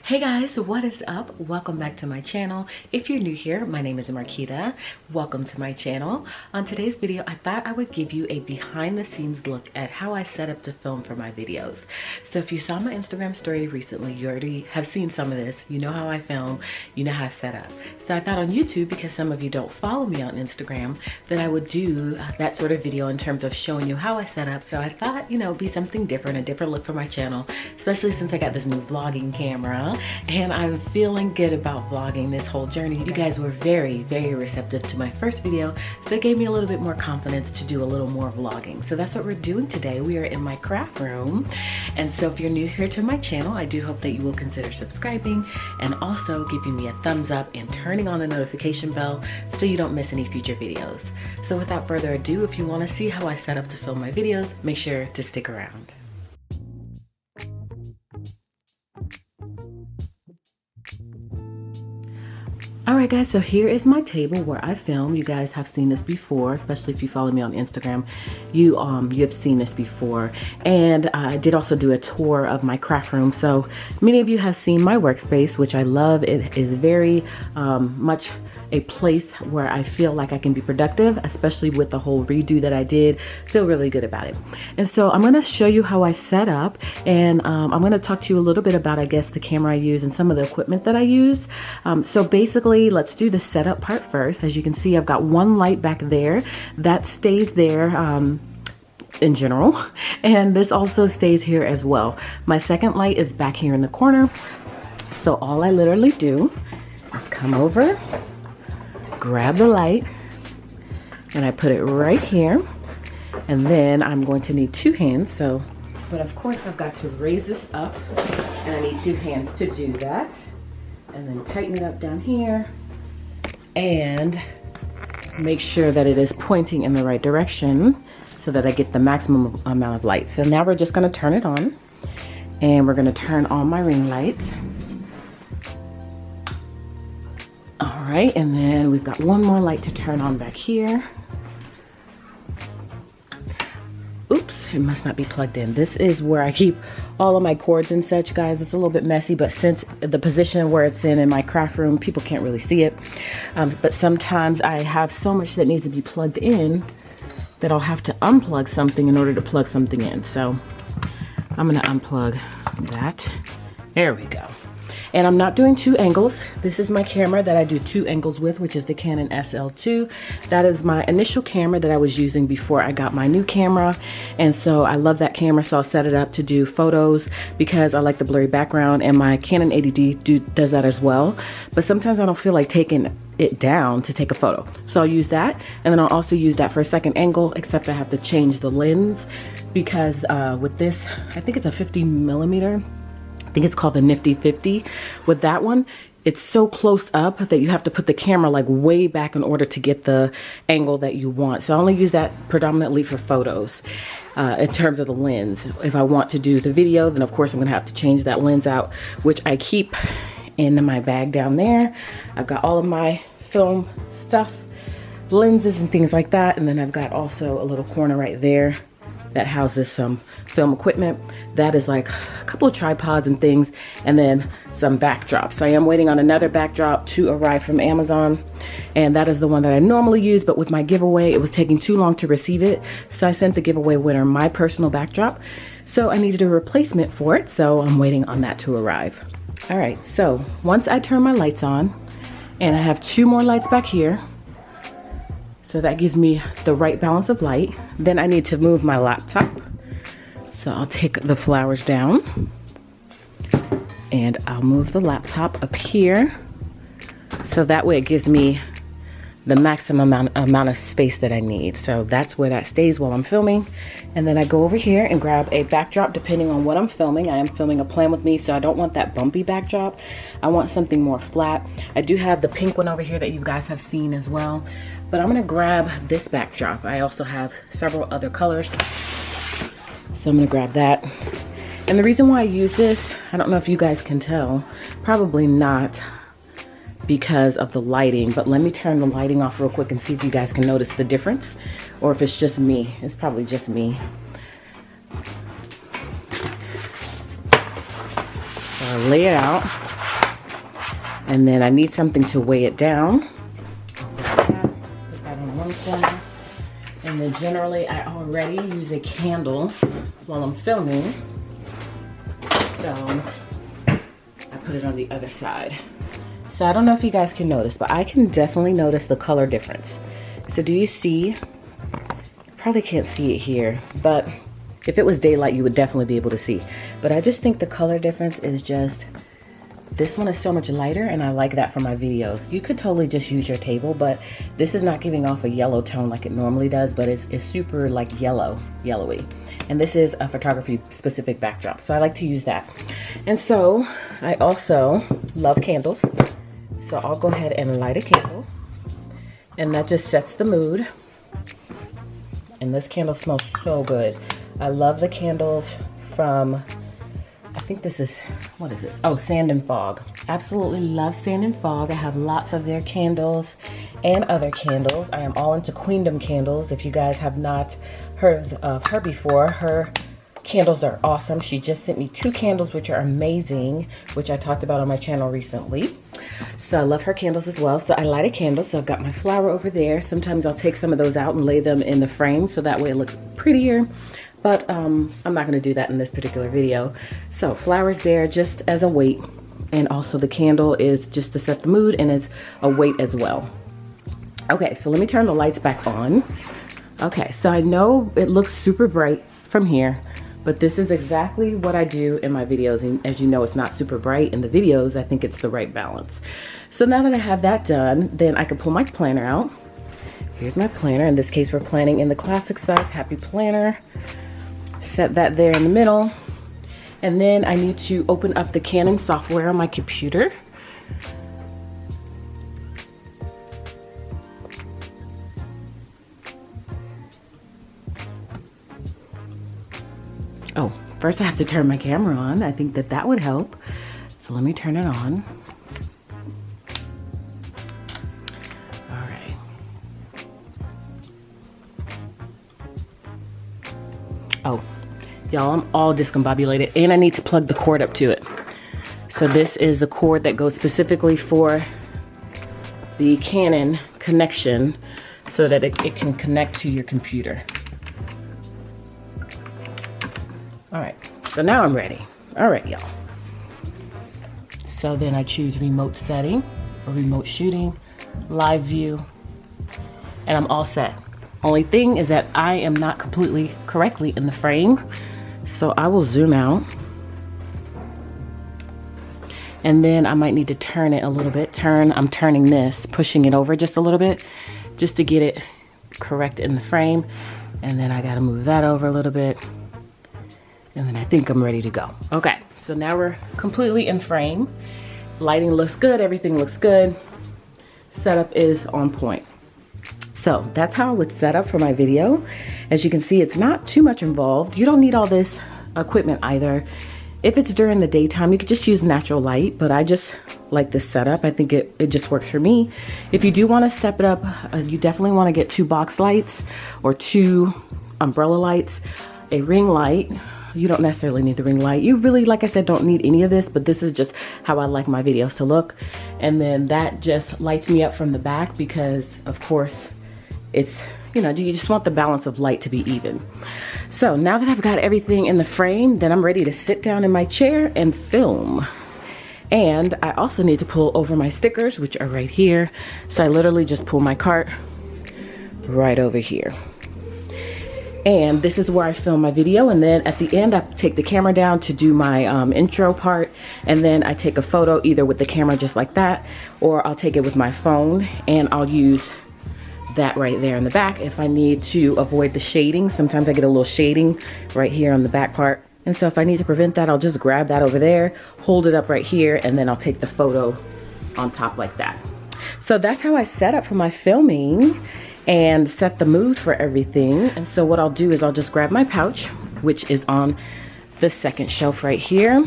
Hey guys, what is up? Welcome back to my channel. If you're new here, my name is Quita. Welcome to my channel. On today's video, I thought I would give you a behind the scenes look at how I set up to film for my videos. So if you saw my Instagram story recently, you already have seen some of this. You know how I film, you know how I set up. So I thought on YouTube, because some of you don't follow me on Instagram, that I would do that sort of video in terms of showing you how I set up. So I thought, you know, it'd be something different, a different look for my channel, especially since I got this new vlogging camera. And I'm feeling good about vlogging this whole journey. You guys were very, very receptive to my first video, so it gave me a little bit more confidence to do a little more vlogging. So that's what we're doing today. We are in my craft room. And so if you're new here to my channel, I do hope that you will consider subscribing and also giving me a thumbs up and turning on the notification bell so you don't miss any future videos. So without further ado, if you want to see how I set up to film my videos, make sure to stick around. Alright guys, so here is my table where I film. You guys have seen this before, especially if you follow me on Instagram. You have seen this before. And I did also do a tour of my craft room. So many of you have seen my workspace, which I love. It is very much a place where I feel like I can be productive, especially with the whole redo that I did. Feel really good about it. And so I'm gonna show you how I set up, and I'm gonna talk to you a little bit about, I guess, the camera I use and some of the equipment that I use. So basically, let's do the setup part first. As you can see, I've got one light back there that stays there in general, and this also stays here as well. My second light is back here in the corner. So all I literally do is come over, grab the light, and I put it right here. And then I'm going to need two hands. But of course I've got to raise this up, and I need two hands to do that. And then tighten it up down here and make sure that it is pointing in the right direction so that I get the maximum amount of light. So now we're just gonna turn it on, and we're gonna turn on my ring light. All right, and then we've got one more light to turn on back here. Oops, it must not be plugged in. This is where I keep all of my cords and such, guys. It's a little bit messy, but since the position where it's in my craft room, people can't really see it. But sometimes I have so much that needs to be plugged in that I'll have to unplug something in order to plug something in. So I'm gonna unplug that. There we go. And I'm not doing two angles. This is my camera that I do two angles with, which is the Canon SL2. That is my initial camera that I was using before I got my new camera. And so I love that camera, so I'll set it up to do photos because I like the blurry background, and my Canon 80D does that as well. But sometimes I don't feel like taking it down to take a photo. So I'll use that, and then I'll also use that for a second angle, except I have to change the lens because with this, I think it's a 50mm. I think it's called the Nifty 50. With that one, it's so close up that you have to put the camera like way back in order to get the angle that you want. So I only use that predominantly for photos in terms of the lens. If I want to do the video, then of course I'm gonna have to change that lens out, which I keep in my bag down there. I've got all of my film stuff, lenses and things like that. And then I've got also a little corner right there that houses some film equipment. That is like a couple of tripods and things, and then some backdrops. So I am waiting on another backdrop to arrive from Amazon, and that is the one that I normally use, but with my giveaway, it was taking too long to receive it. So I sent the giveaway winner my personal backdrop. So I needed a replacement for it, so I'm waiting on that to arrive. All right, so once I turn my lights on, and I have two more lights back here, so that gives me the right balance of light. Then I need to move my laptop. So I'll take the flowers down, and I'll move the laptop up here. So that way it gives me the maximum amount of space that I need. So that's where that stays while I'm filming. And then I go over here and grab a backdrop depending on what I'm filming. I am filming a Plan With Me, so I don't want that bumpy backdrop. I want something more flat. I do have the pink one over here that you guys have seen as well. But I'm gonna grab this backdrop. I also have several other colors. So I'm gonna grab that. And the reason why I use this, I don't know if you guys can tell, probably not because of the lighting, but let me turn the lighting off real quick and see if you guys can notice the difference, or if it's just me. It's probably just me. So I lay it out. And then I need something to weigh it down. Put that on one corner. And then generally I already use a candle while I'm filming. So I put it on the other side. So I don't know if you guys can notice, but I can definitely notice the color difference. So do you see? You probably can't see it here, but if it was daylight, you would definitely be able to see. But I just think the color difference is just, this one is so much lighter, and I like that for my videos. You could totally just use your table, but this is not giving off a yellow tone like it normally does, but it's super like yellowy. And this is a photography specific backdrop, so I like to use that. And so I also love candles. So I'll go ahead and light a candle, and that just sets the mood. And this candle smells so good. I love the candles from, I think this is, what is this? Oh, Sand and Fog. Absolutely love Sand and Fog. I have lots of their candles and other candles. I am all into Queendom candles. If you guys have not heard of her before, her candles are awesome. She just sent me 2 candles, which are amazing, which I talked about on my channel recently. So I love her candles as well. So I light a candle. So I've got my flower over there. Sometimes I'll take some of those out and lay them in the frame so that way it looks prettier. But I'm not going to do that in this particular video. So flowers there just as a weight. And also the candle is just to set the mood and is a weight as well. Okay, so let me turn the lights back on. Okay, so I know it looks super bright from here, but this is exactly what I do in my videos. And as you know, it's not super bright in the videos. I think it's the right balance. So now that I have that done, then I can pull my planner out. Here's my planner. In this case, we're planning in the classic size Happy Planner. Set that there in the middle. And then I need to open up the Canon software on my computer. Oh, first I have to turn my camera on. I think that would help. So let me turn it on. All right. Oh, y'all, I'm all discombobulated and I need to plug the cord up to it. So this is the cord that goes specifically for the Canon connection so that it can connect to your computer. All right, so now I'm ready. All right, y'all. So then I choose remote setting or remote shooting, live view, and I'm all set. Only thing is that I am not completely correctly in the frame. So I will zoom out. And then I might need to turn it a little bit. I'm turning this, pushing it over just a little bit, just to get it correct in the frame. And then I gotta move that over a little bit. And then I think I'm ready to go. Okay, so now we're completely in frame. Lighting looks good, everything looks good. Setup is on point. So that's how I would set up for my video. As you can see, it's not too much involved. You don't need all this equipment either. If it's during the daytime, you could just use natural light, but I just like this setup. I think it just works for me. If you do want to step it up, you definitely want to get 2 box lights or 2 umbrella lights, a ring light. You don't necessarily need the ring light. You really, like I said, don't need any of this, but this is just how I like my videos to look. And then that just lights me up from the back because, of course, it's, you know, you just want the balance of light to be even. So now that I've got everything in the frame, then I'm ready to sit down in my chair and film. And I also need to pull over my stickers, which are right here. So I literally just pull my cart right over here. And this is where I film my video, and then at the end I take the camera down to do my intro part, and then I take a photo either with the camera just like that, or I'll take it with my phone and I'll use that right there in the back if I need to avoid the shading. Sometimes I get a little shading right here on the back part, and so if I need to prevent that, I'll just grab that over there, hold it up right here, and then I'll take the photo on top like that. So that's how I set up for my filming and set the mood for everything. And so what I'll do is I'll just grab my pouch, which is on the second shelf right here,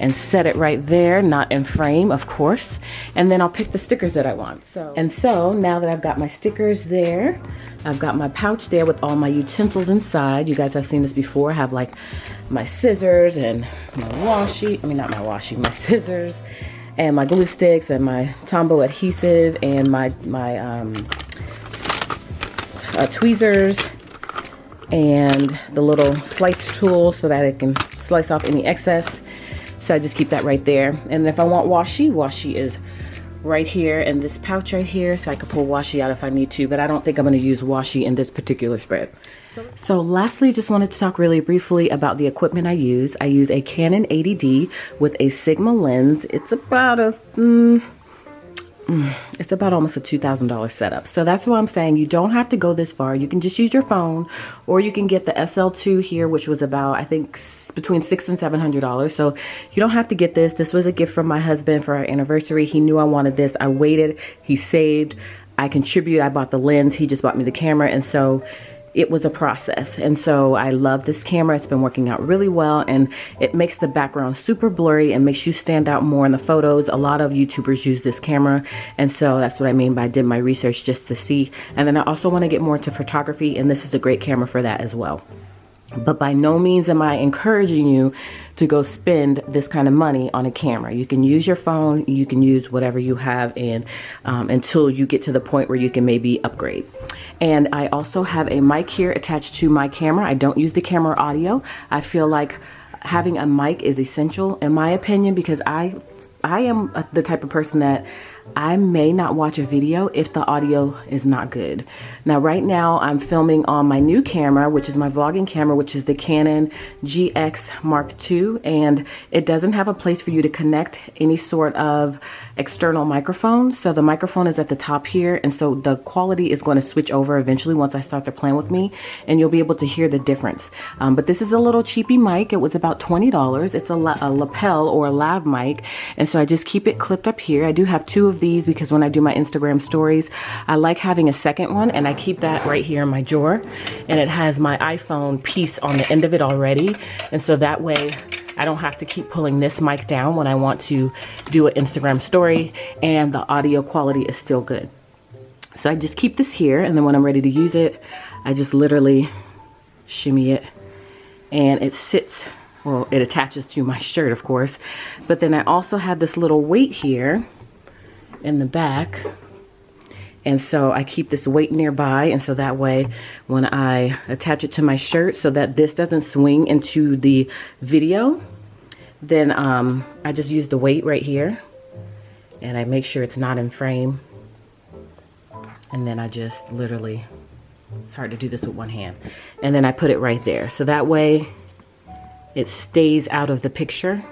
and set it right there, not in frame, of course. And then I'll pick the stickers that I want. So now that I've got my stickers there, I've got my pouch there with all my utensils inside. You guys have seen this before. I have like my scissors and my washi, my scissors and my glue sticks and my Tombow adhesive and my tweezers and the little slice tool so that it can slice off any excess. So I just keep that right there. And if I want washi is right here in this pouch right here, so I could pull washi out if I need to, but I don't think I'm going to use washi in this particular spread. So lastly, just wanted to talk really briefly about the equipment I use. I use a Canon 80D with a Sigma lens. It's about almost a $2,000 setup. So that's why I'm saying you don't have to go this far. You can just use your phone, or you can get the SL2 here, which was about, I think, between $600 and $700. So you don't have to get this. This was a gift from my husband for our anniversary. He knew I wanted this. I waited, he saved, I contributed, I bought the lens, he just bought me the camera, and so it was a process. And so I love this camera. It's been working out really well, and it makes the background super blurry and makes you stand out more in the photos. A lot of YouTubers use this camera, and so that's what I mean by I did my research just to see. And then I also want to get more into photography, and this is a great camera for that as well. But by no means am I encouraging you to go spend this kind of money on a camera. You can use your phone, you can use whatever you have, and until you get to the point where you can maybe upgrade. And I also have a mic here attached to my camera. I don't use the camera audio. I feel like having a mic is essential in my opinion, because I am the type of person that I may not watch a video if the audio is not good. Now, right now I'm filming on my new camera, which is my vlogging camera, which is the Canon GX Mark II, and it doesn't have a place for you to connect any sort of external microphone. So the microphone is at the top here, and so the quality is going to switch over eventually once I start to plan with me, and you'll be able to hear the difference. But this is a little cheapy mic. It was about $20. It's a lapel or a lav mic, and so I just keep it clipped up here. I do have two of these because when I do my Instagram stories, I like having a second one, and I keep that right here in my drawer, and it has my iPhone piece on the end of it already, and so that way I don't have to keep pulling this mic down when I want to do an Instagram story, and the audio quality is still good. So I just keep this here, and then when I'm ready to use it, I just literally shimmy it, and it sits, well, it attaches to my shirt, of course, but then I also have this little weight here in the back, and so I keep this weight nearby, and so that way when I attach it to my shirt so that this doesn't swing into the video, then I just use the weight right here, and I make sure it's not in frame, and then I just literally, it's hard to do this with one hand, and then I put it right there, so that way it stays out of the picture.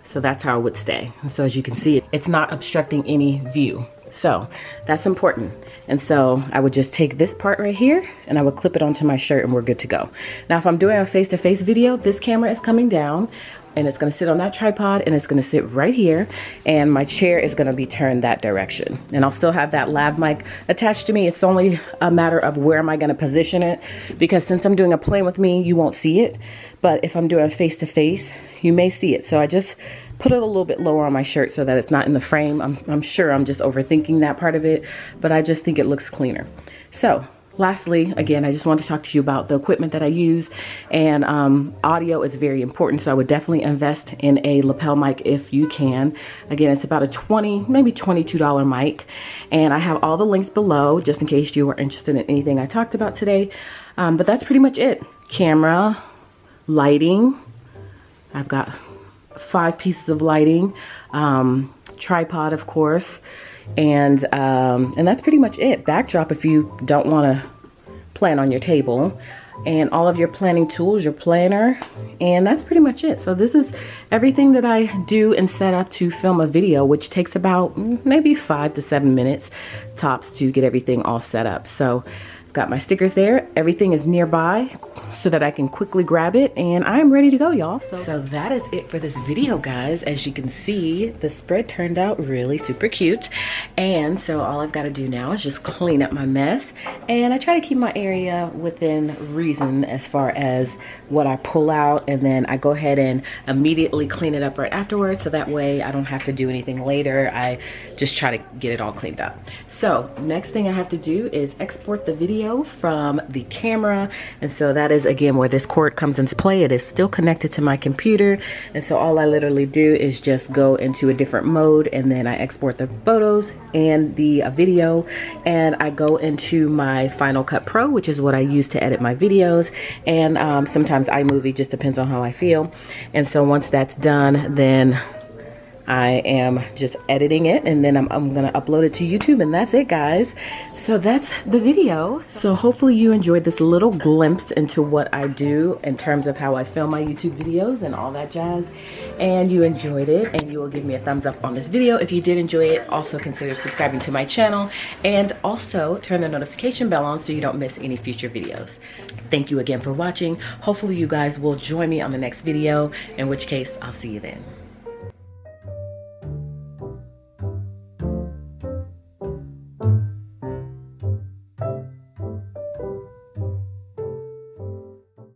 So that's how it would stay. And so as you can see, it's not obstructing any view. So that's important. And so I would just take this part right here and I would clip it onto my shirt, and we're good to go. Now, if I'm doing a face-to-face video, this camera is coming down and it's gonna sit on that tripod, and it's gonna sit right here, and my chair is gonna be turned that direction. And I'll still have that lav mic attached to me. It's only a matter of where am I gonna position it, because since I'm doing a play with me, you won't see it. But if I'm doing face-to-face, you may see it. So I just put it a little bit lower on my shirt so that it's not in the frame. I'm sure I'm just overthinking that part of it, but I just think it looks cleaner. So lastly, again, I just want to talk to you about the equipment that I use, and audio is very important. So I would definitely invest in a lapel mic if you can. Again, it's about a $20, maybe $22 mic, and I have all the links below just in case you are interested in anything I talked about today. But that's pretty much it. Camera, lighting. I've got 5 pieces of lighting, tripod, of course, and that's pretty much it. Backdrop if you don't want to plan on your table, and all of your planning tools, your planner, and that's pretty much it. So this is everything that I do and set up to film a video, which takes about maybe 5 to 7 minutes tops to get everything all set up. So got my stickers there. Everything is nearby so that I can quickly grab it, and I'm ready to go, y'all. So that is it for this video, guys. As you can see, the spread turned out really super cute, and so all I've got to do now is just clean up my mess, and I try to keep my area within reason as far as what I pull out, and then I go ahead and immediately clean it up right afterwards, so that way I don't have to do anything later. I just try to get it all cleaned up. So next thing I have to do is export the video from the camera. And so that is again where this cord comes into play. It is still connected to my computer. And so all I literally do is just go into a different mode, and then I export the photos and the video, and I go into my Final Cut Pro, which is what I use to edit my videos, and sometimes iMovie, just depends on how I feel. And so once that's done, then I am just editing it, and then I'm gonna upload it to YouTube, and that's it, guys. So that's the video. So hopefully you enjoyed this little glimpse into what I do in terms of how I film my YouTube videos and all that jazz, and you enjoyed it, and you will give me a thumbs up on this video. If you did enjoy it, also consider subscribing to my channel, and also turn the notification bell on so you don't miss any future videos. Thank you again for watching. Hopefully you guys will join me on the next video, in which case I'll see you then.